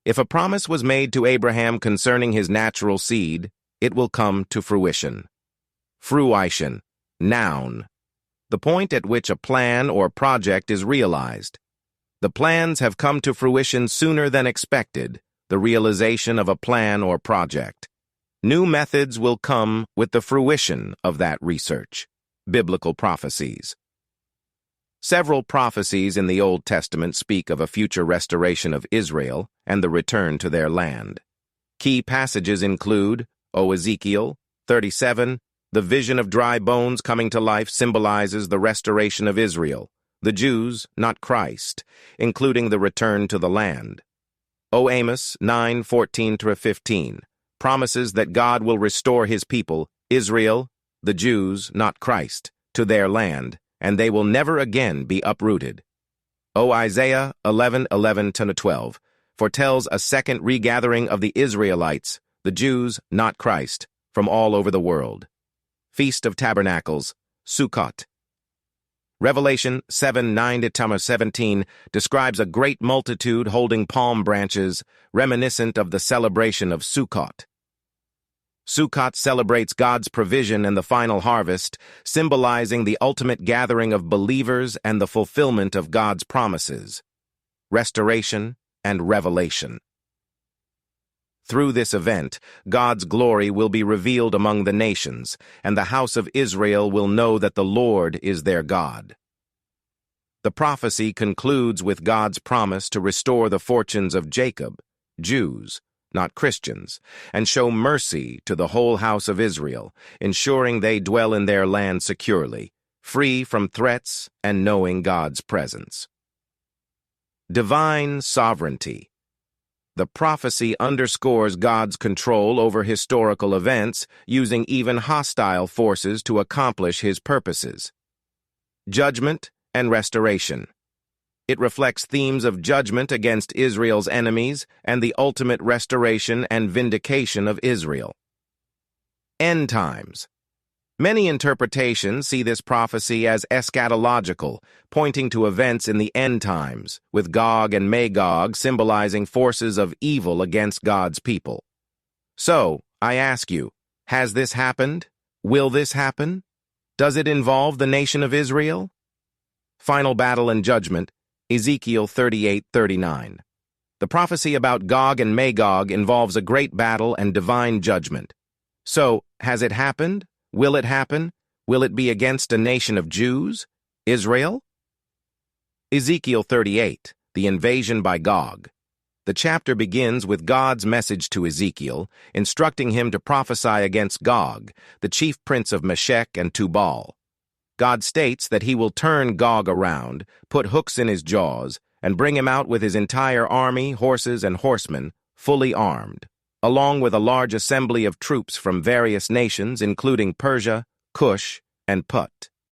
If a promise was made to Abraham concerning his natural seed, it will come to fruition. Fruition, noun. The point at which a plan or project is realized. The plans have come to fruition sooner than expected, the realization of a plan or project. New methods will come with the fruition of that research. Biblical prophecies. Several prophecies in the Old Testament speak of a future restoration of Israel and the return to their land. Key passages include, Ezekiel 37, the vision of dry bones coming to life symbolizes the restoration of Israel, the Jews, not Christ, including the return to the land. Amos 9:14-15, promises that God will restore his people, Israel, the Jews, not Christ, to their land, and they will never again be uprooted. Isaiah 11:11-12, foretells a second regathering of the Israelites, the Jews, not Christ, from all over the world. Feast of Tabernacles, Sukkot. Revelation 7:9-17 describes a great multitude holding palm branches, reminiscent of the celebration of Sukkot. Sukkot celebrates God's provision and the final harvest, symbolizing the ultimate gathering of believers and the fulfillment of God's promises. Restoration and revelation. Through this event, God's glory will be revealed among the nations, and the house of Israel will know that the Lord is their God. The prophecy concludes with God's promise to restore the fortunes of Jacob, Jews, not Christians, and show mercy to the whole house of Israel, ensuring they dwell in their land securely, free from threats and knowing God's presence. Divine sovereignty. The prophecy underscores God's control over historical events, using even hostile forces to accomplish his purposes. Judgment and restoration. It reflects themes of judgment against Israel's enemies and the ultimate restoration and vindication of Israel. End times. Many interpretations see this prophecy as eschatological, pointing to events in the end times, with Gog and Magog symbolizing forces of evil against God's people. So, I ask you, has this happened? Will this happen? Does it involve the nation of Israel? Final battle and judgment, Ezekiel 38:39. The prophecy about Gog and Magog involves a great battle and divine judgment. So, has it happened? Will it happen? Will it be against a nation of Jews? Israel? Ezekiel 38, the invasion by Gog. The chapter begins with God's message to Ezekiel, instructing him to prophesy against Gog, the chief prince of Meshech and Tubal. God states that he will turn Gog around, put hooks in his jaws, and bring him out with his entire army, horses, and horsemen, fully armed, along with a large assembly of troops from various nations, including Persia, Cush, and Put.